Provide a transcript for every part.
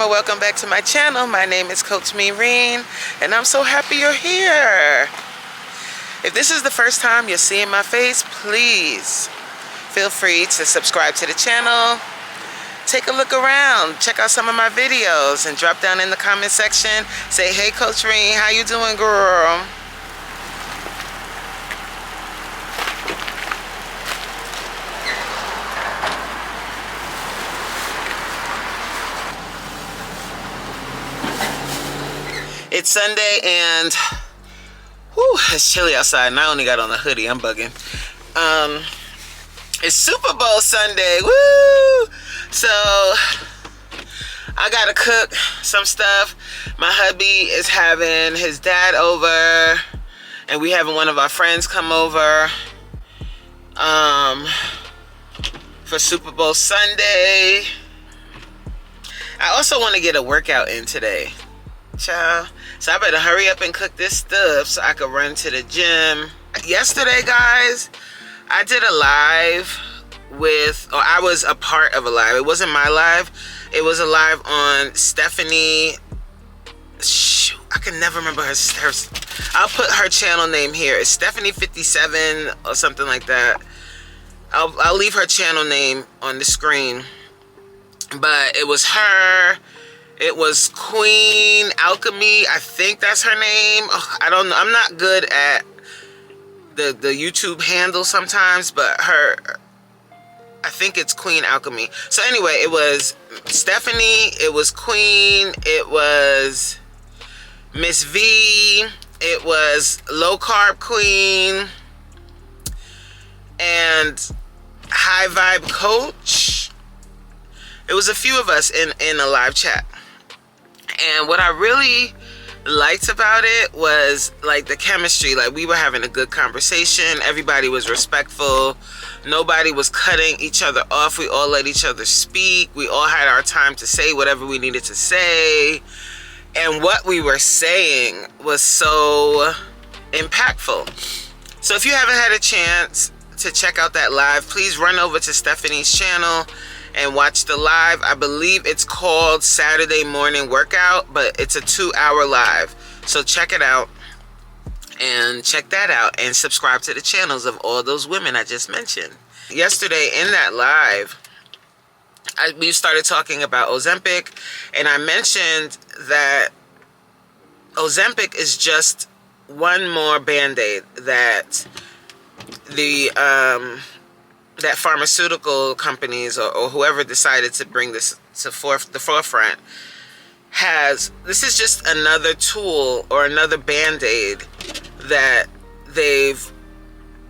or welcome back to my channel. My name is Coach Reen, and I'm so happy you're here. If this is the first time you're seeing my face, please feel free to subscribe to the channel. Take a look around, check out some of my videos, and drop down in the comment section. Say, hey Coach Reen, how you doing, girl? It's Sunday and whew, it's chilly outside, and I only got on a hoodie. I'm bugging. It's Super Bowl Sunday. Woo! So I gotta cook some stuff. My hubby is having his dad over, and we having one of our friends come over for Super Bowl Sunday. I also want to get a workout in today, child. So I better hurry up and cook this stuff so I can run to the gym. Yesterday, guys, I did a live I was a part of a live. It wasn't my live. It was a live on Stephanie. Shoot, I can never remember her. I'll put her channel name here. It's Stephanie57 or something like that. I'll leave her channel name on the screen. But it was her. It was Queen Alchemy. I think that's her name. Oh, I don't know. I'm not good at the YouTube handle sometimes, but I think it's Queen Alchemy. So anyway, it was Stephanie. It was Queen. It was Miss V. It was Low Carb Queen. And High Vibe Coach. It was a few of us in a live chat. And what I really liked about it was like the chemistry. Like, we were having a good conversation. Everybody was respectful. Nobody was cutting each other off. We all let each other speak. We all had our time to say whatever we needed to say. And what we were saying was so impactful. So if you haven't had a chance to check out that live, please run over to Stephanie's channel and watch the live. I believe it's called Saturday Morning Workout, but it's a 2-hour live. So check it out and check that out and subscribe to the channels of all those women I just mentioned. Yesterday in that live, we started talking about Ozempic, and I mentioned that Ozempic is just one more Band-Aid that that pharmaceutical companies or whoever decided to bring this to the forefront has. This is just another tool or another Band-Aid that they've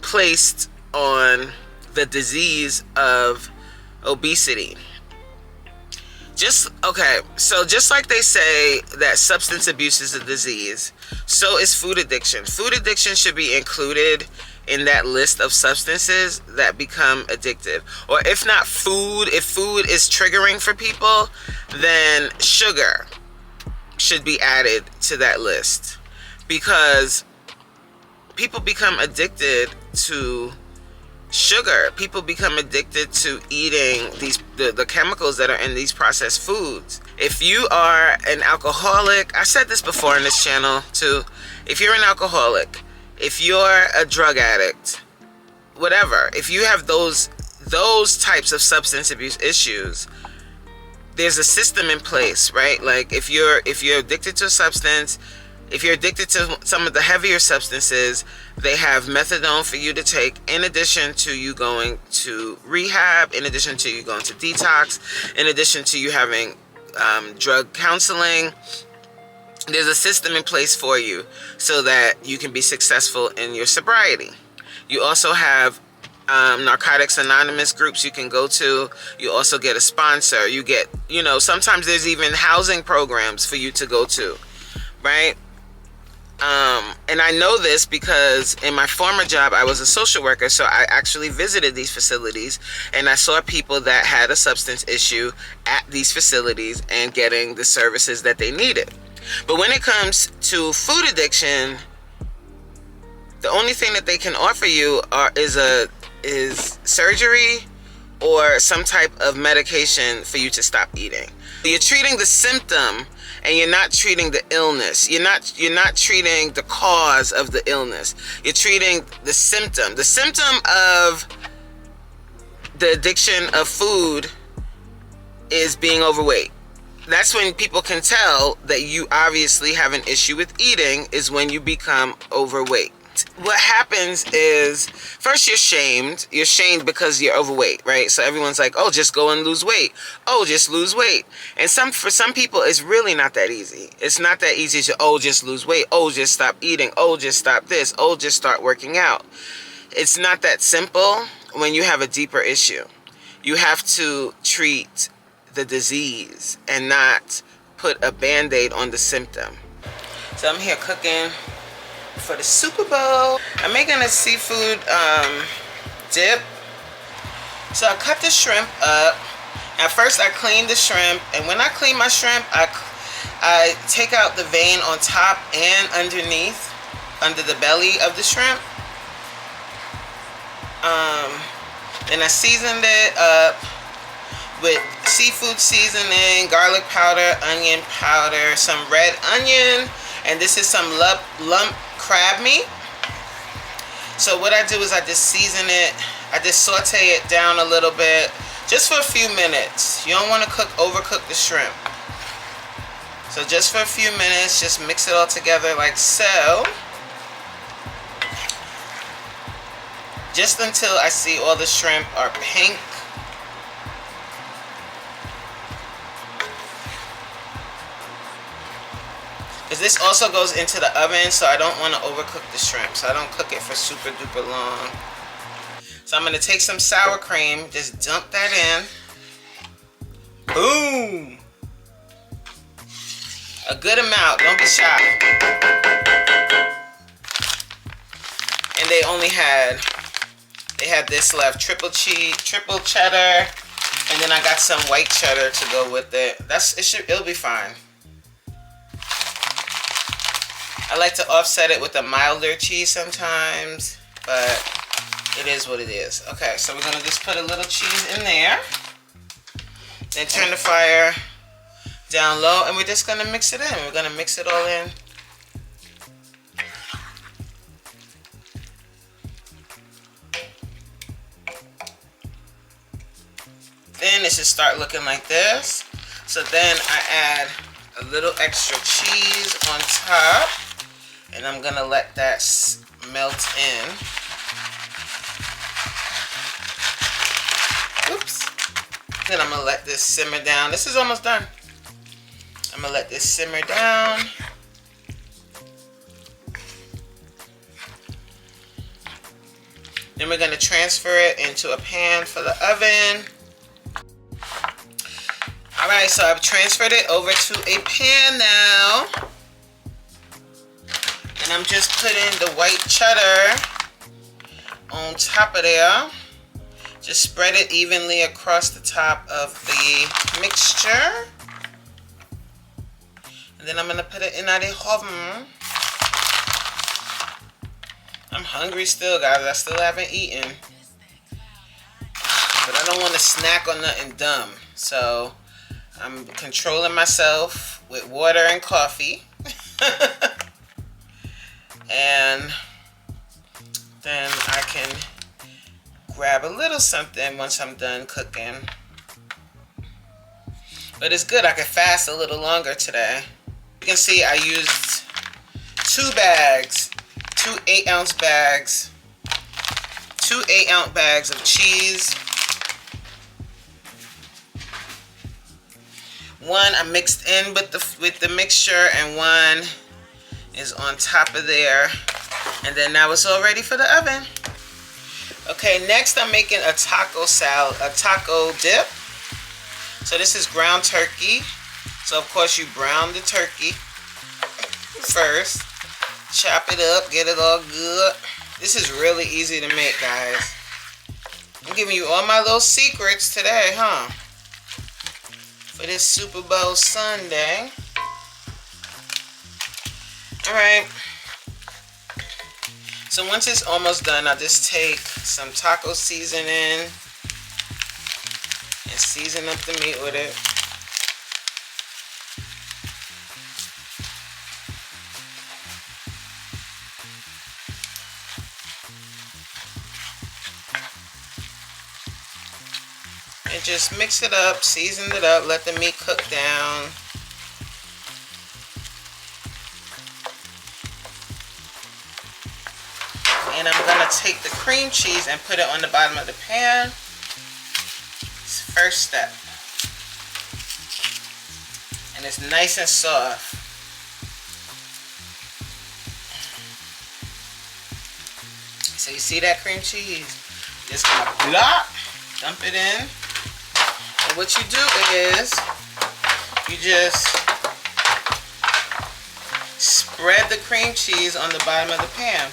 placed on the disease of obesity. So just like they say that substance abuse is a disease, so is food addiction. Food addiction should be included in that list of substances that become addictive. Or if not food, if food is triggering for people, then sugar should be added to that list, because people become addicted to sugar. People become addicted to eating the chemicals that are in these processed foods. If you are an alcoholic, I said this before in this channel too, if you're an alcoholic, if you're a drug addict, whatever, if you have those types of substance abuse issues, there's a system in place, right? Like if you're addicted to a substance, if you're addicted to some of the heavier substances, they have methadone for you to take, in addition to you going to rehab, in addition to you going to detox, in addition to you having drug counseling. There's a system in place for you so that you can be successful in your sobriety. You also have Narcotics Anonymous groups you can go to. You also get a sponsor. You get, sometimes there's even housing programs for you to go to, right? And I know this because in my former job, I was a social worker. So I actually visited these facilities, and I saw people that had a substance issue at these facilities and getting the services that they needed. But when it comes to food addiction, the only thing that they can offer you is surgery or some type of medication for you to stop eating. You're treating the symptom and you're not treating the illness. You're not treating the cause of the illness. You're treating the symptom. The symptom of the addiction of food is being overweight. That's when people can tell that you obviously have an issue with eating, is when you become overweight. What happens is, first you're shamed. You're shamed because you're overweight, right? So everyone's like, oh, just go and lose weight. Oh, just lose weight. And for some people, it's really not that easy. It's not that easy to, oh, just lose weight. Oh, just stop eating. Oh, just stop this. Oh, just start working out. It's not that simple when you have a deeper issue. You have to treat the disease and not put a band-aid on the symptom. So I'm here cooking for the Super Bowl. I'm making a seafood dip. So I cut the shrimp up. At first I clean the shrimp, and when I clean my shrimp, I take out the vein on top and underneath, under the belly of the shrimp. Then I seasoned it up with seafood seasoning, garlic powder, onion powder, some red onion, and this is some lump crab meat. So what I do is I just season it, I just saute it down a little bit, just for a few minutes. You don't want to overcook the shrimp. So just for a few minutes, just mix it all together like so. Just until I see all the shrimp are pink. Because this also goes into the oven, so I don't want to overcook the shrimp. So I don't cook it for super duper long. So I'm going to take some sour cream, just dump that in. Boom! A good amount, don't be shy. And they had this left, triple cheddar, and then I got some white cheddar to go with it. It'll be fine. I like to offset it with a milder cheese sometimes, but it is what it is. Okay, so we're gonna just put a little cheese in there. Then turn the fire down low, and we're just gonna mix it in. We're gonna mix it all in. Then it should start looking like this. So then I add a little extra cheese on top, and I'm gonna let that melt in. Oops. Then I'm gonna let this simmer down. This is almost done. I'm gonna let this simmer down. Then we're gonna transfer it into a pan for the oven. Alright, so I've transferred it over to a pan now. And I'm just putting the white cheddar on top of there. Just spread it evenly across the top of the mixture. And then I'm going to put it in the oven. I'm hungry still, guys. I still haven't eaten. But I don't want to snack on nothing dumb. So I'm controlling myself with water and coffee. And then I can grab a little something once I'm done cooking. But it's good. I can fast a little longer today. You can see I used 2 bags, 2 8-ounce bags, 2 8-ounce bags of cheese. One I mixed in with the mixture, and one is on top of there. And then now it's all ready for the oven. Okay, next I'm making a taco salad, a taco dip. So this is ground turkey. So of course you brown the turkey first. Chop it up, get it all good. This is really easy to make, guys. I'm giving you all my little secrets today, huh? For this Super Bowl Sunday. Alright. So once it's almost done, I'll just take some taco seasoning and season up the meat with it. And just mix it up, season it up, let the meat cook down. And I'm gonna take the cream cheese and put it on the bottom of the pan. It's the first step. And it's nice and soft. So you see that cream cheese? Just gonna plop, dump it in. And what you do is, you just spread the cream cheese on the bottom of the pan.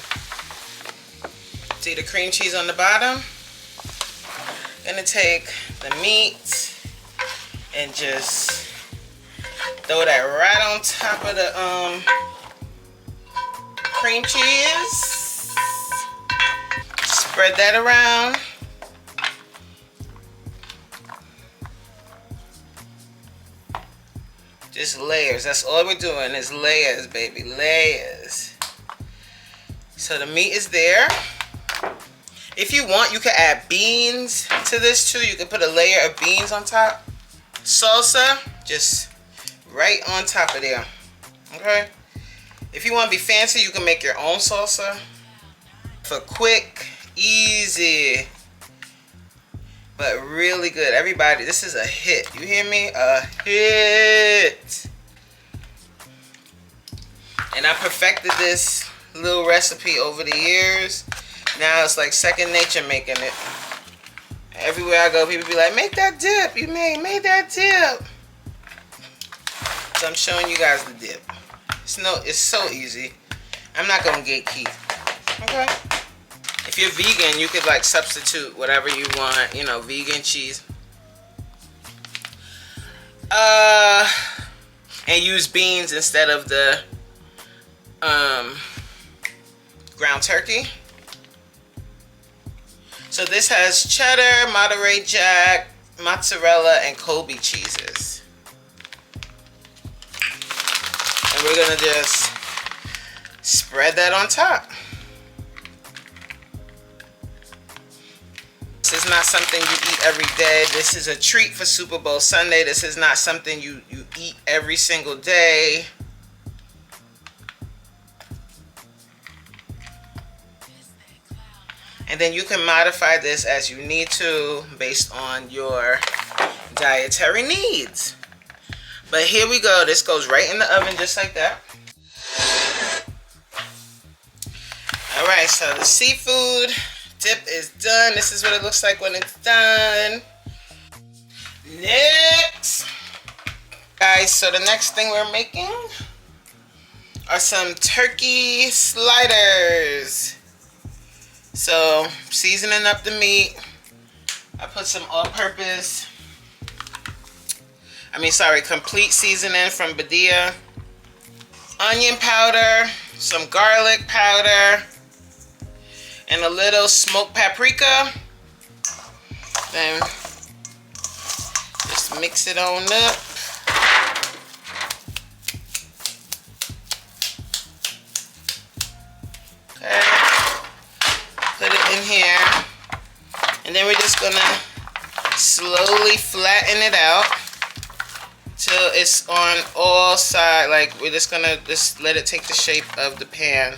See the cream cheese on the bottom? Gonna take the meat and just throw that right on top of the cream cheese. Spread that around. Just layers. That's all we're doing is layers, baby. Layers. So the meat is there. If you want, you can add beans to this too. You can put a layer of beans on top. Salsa, just right on top of there. Okay? If you want to be fancy, you can make your own salsa. For quick, easy, but really good. Everybody, this is a hit. You hear me? A hit. And I perfected this little recipe over the years. Now it's like second nature making it. Everywhere I go, people be like, make that dip. You made that dip. So I'm showing you guys the dip. It's so easy. I'm not gonna gatekeep. Okay? If you're vegan, you could like substitute whatever you want, you know, vegan cheese. And use beans instead of the ground turkey. So this has cheddar, Monterey Jack, mozzarella, and Colby cheeses. And we're gonna just spread that on top. This is not something you eat every day. This is a treat for Super Bowl Sunday. This is not something you eat every single day. And then you can modify this as you need to based on your dietary needs. But here we go. This goes right in the oven just like that. Alright, so the seafood dip is done. This is what it looks like when it's done. Next. Guys, so the next thing we're making are some turkey sliders. So, seasoning up the meat. I put some all-purpose, complete seasoning from Badia. Onion powder, some garlic powder, and a little smoked paprika. Then, just mix it on up. Okay. Put it in here, and then we're just gonna slowly flatten it out till it's on all sides. Like we're just gonna let it take the shape of the pan.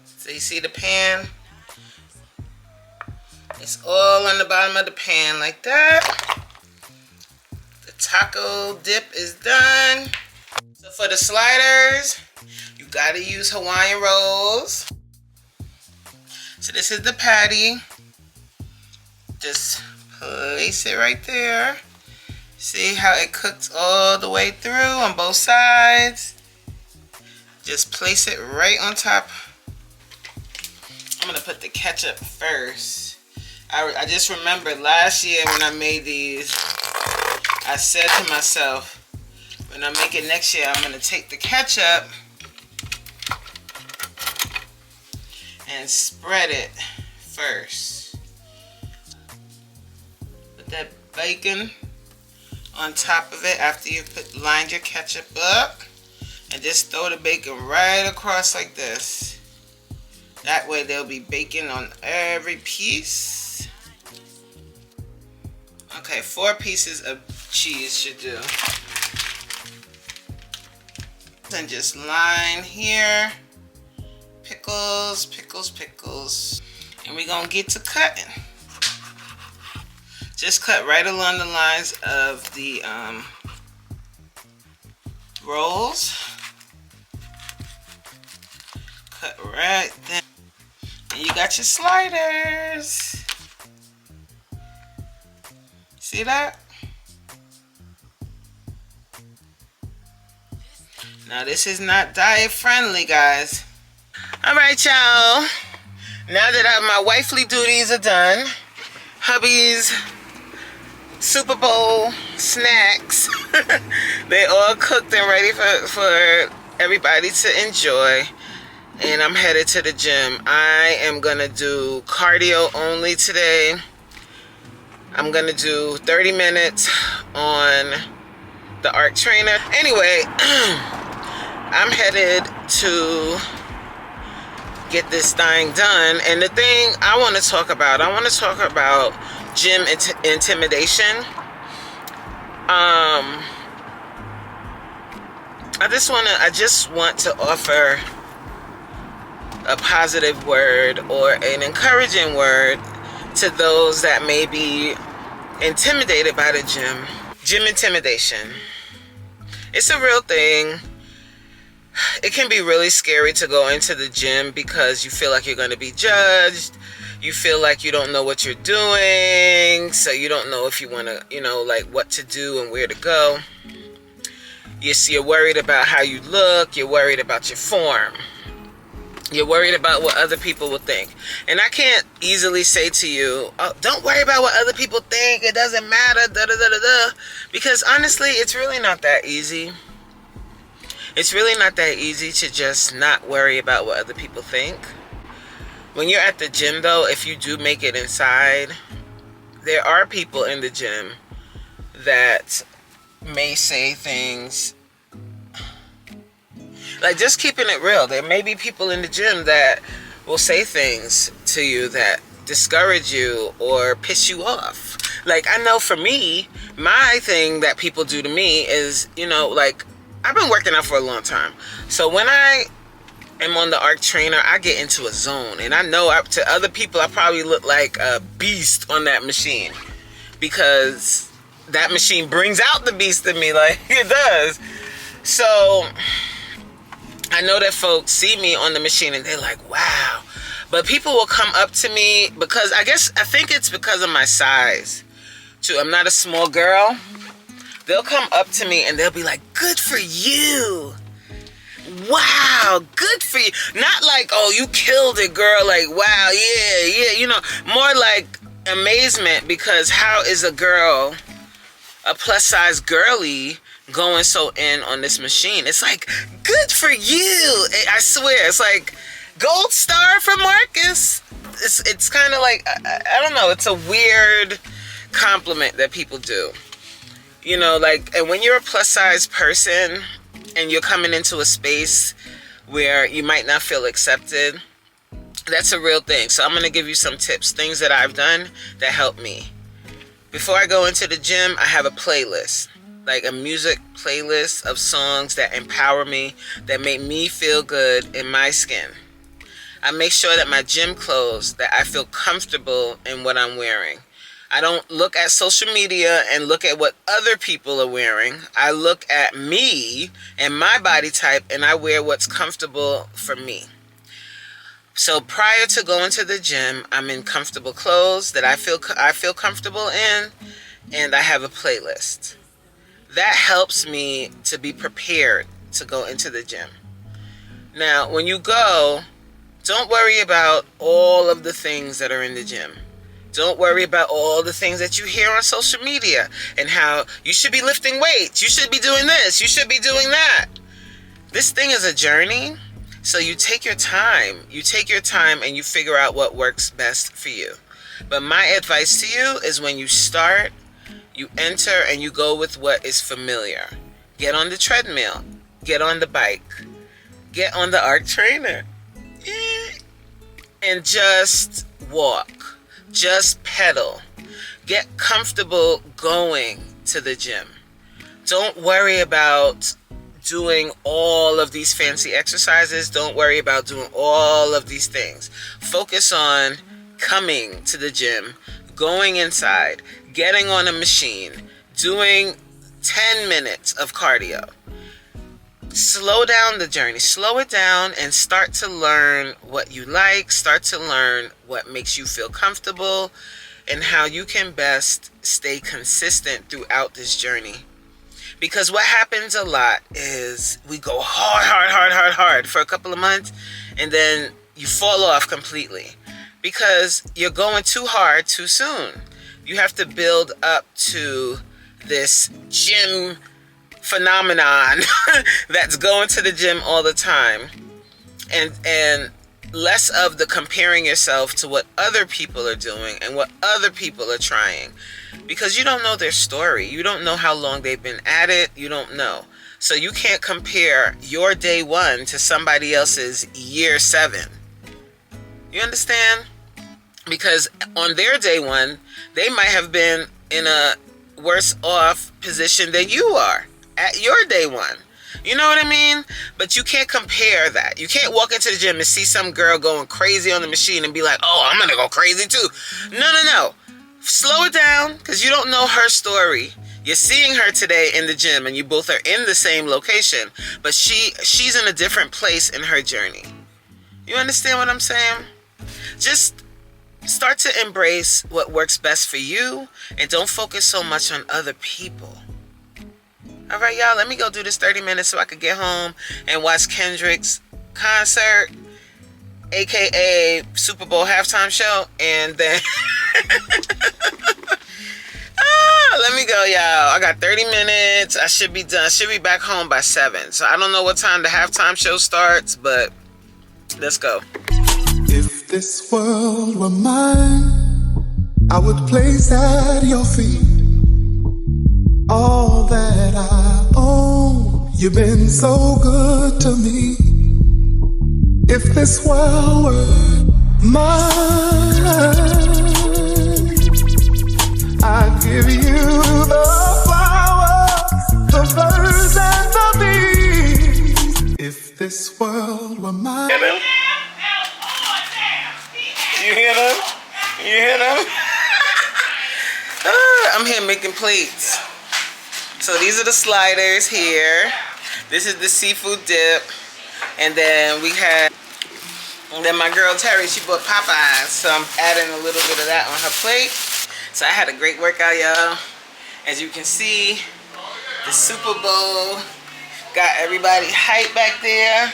So you see the pan? It's all on the bottom of the pan like that. The taco dip is done. So for the sliders, you gotta use Hawaiian rolls. So this is the patty. Just place it right there. See how it cooks all the way through on both sides. Just place it right on top. I'm gonna put the ketchup first. I just remembered last year when I made these, I said to myself, when I make it next year, I'm gonna take the ketchup and spread it first. Put that bacon on top of it after you lined your ketchup up, and just throw the bacon right across like this. That way there'll be bacon on every piece. Okay, 4 pieces of cheese should do. And just line here. Pickles, pickles, pickles. And we're gonna get to cutting. Just cut right along the lines of the rolls. Cut right there. And you got your sliders. See that? Now this is not diet friendly, guys. Alright, y'all. Now that my wifely duties are done, hubby's Super Bowl snacks, they all cooked and ready for everybody to enjoy. And I'm headed to the gym. I am gonna do cardio only today. I'm gonna do 30 minutes on the ARC trainer. Anyway, I'm headed to get this thing done. And the thing I want to talk about gym intimidation. I just want to offer a positive word or an encouraging word to those that may be intimidated by the gym. Gym intimidation. It's a real thing. It can be really scary to go into the gym because you feel like you're going to be judged. You feel like you don't know what you're doing, so you don't know if you want to, like what to do and where to go. You're worried about how you look. You're worried about your form. You're worried about what other people will think. And I can't easily say to you, oh, don't worry about what other people think. It doesn't matter, da-da-da-da-da. Because honestly, it's really not that easy. It's really not that easy to just not worry about what other people think. When you're at the gym, though, if you do make it inside, there are people in the gym that may say things. Like, just keeping it real, there may be people in the gym that will say things to you that discourage you or piss you off. Like, I know for me, my thing that people do to me is, like, I've been working out for a long time. So when I am on the ARC trainer, I get into a zone. And I know to other people, I probably look like a beast on that machine. Because that machine brings out the beast in me, like it does. So I know that folks see me on the machine and they're like, wow. But people will come up to me because I think it's because of my size too. I'm not a small girl. They'll come up to me and they'll be like, good for you. Wow, good for you. Not like, oh, you killed it, girl. Like, wow, yeah. More like amazement, because how is a girl, a plus size girly, going so in on this machine? It's like, good for you. I swear, it's like gold star for Marcus. It's kind of like, I don't know. It's a weird compliment that people do. And when you're a plus size person and you're coming into a space where you might not feel accepted, that's a real thing. So I'm going to give you some tips, things that I've done that help me. Before I go into the gym, I have a playlist, like a music playlist of songs that empower me, that make me feel good in my skin. I make sure that my gym clothes, that I feel comfortable in what I'm wearing. I don't look at social media and look at what other people are wearing. I look at me and my body type, and I wear what's comfortable for me. So prior to going to the gym, I'm in comfortable clothes that I feel comfortable in, and I have a playlist. That helps me to be prepared to go into the gym. Now, when you go, don't worry about all of the things that are in the gym. Don't worry about all the things that you hear on social media and how you should be lifting weights. You should be doing this. You should be doing that. This thing is a journey. So you take your time. You take your time and you figure out what works best for you. But my advice to you is when you start, you enter and you go with what is familiar. Get on the treadmill. Get on the bike. Get on the ARC trainer. And just walk. Just pedal. Get comfortable going to the gym. Don't worry about doing all of these fancy exercises. Don't worry about doing all of these things. Focus on coming to the gym, going inside, getting on a machine, doing 10 minutes of cardio. Slow down the journey. Slow it down and start to learn what you like. Start to learn what makes you feel comfortable and how you can best stay consistent throughout this journey. Because what happens a lot is we go hard for a couple of months, and then you fall off completely because you're going too hard too soon. You have to build up to this gym phenomenon that's going to the gym all the time, and less of the comparing yourself to what other people are doing and what other people are trying. Because you don't know their story. You don't know how long they've been at it. You don't know. So you can't compare your day 1 to somebody else's year 7. You understand? Because on their day 1, they might have been in a worse off position than you are at your day 1. You know what I mean? But you can't compare that. You can't walk into the gym and see some girl going crazy on the machine and be like, oh, I'm going to go crazy too. No. Slow it down, because you don't know her story. You're seeing her today in the gym and you both are in the same location, but she's in a different place in her journey. You understand what I'm saying? Just start to embrace what works best for you and don't focus so much on other people. All right, y'all, let me go do this 30 minutes so I could get home and watch Kendrick's concert, aka Super Bowl halftime show, and then let me go, y'all. I got 30 minutes. I should be done. I should be back home by 7. So I don't know what time the halftime show starts, but let's go. If this world were mine, I would place at your feet all that I own. You've been so good to me. If this world were mine, I'd give you the flowers, the birds and the bees. If this world were mine. You hear them? You hear them? I'm here making plates. So these are the sliders here. This is the seafood dip. And then my girl Terry, she bought Popeyes. So I'm adding a little bit of that on her plate. So I had a great workout, y'all. As you can see, the Super Bowl got everybody hyped back there.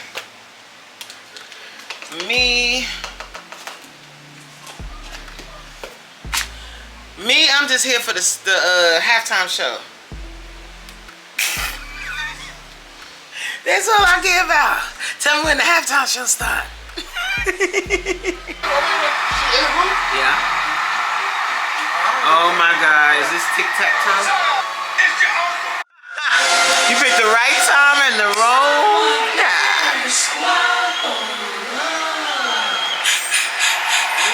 Me, I'm just here for the halftime show. That's all I care about. Tell me when the halftime show starts. Yeah. Oh my God, is this tic-tac-toe? You picked the right time and the wrong time.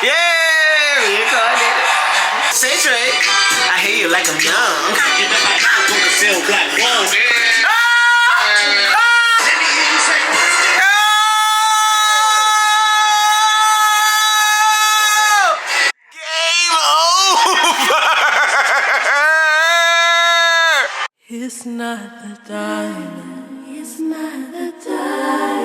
Yeah, you called it. Say Trey, I hear you like I'm young. It's not the diamond, it's not the diamond.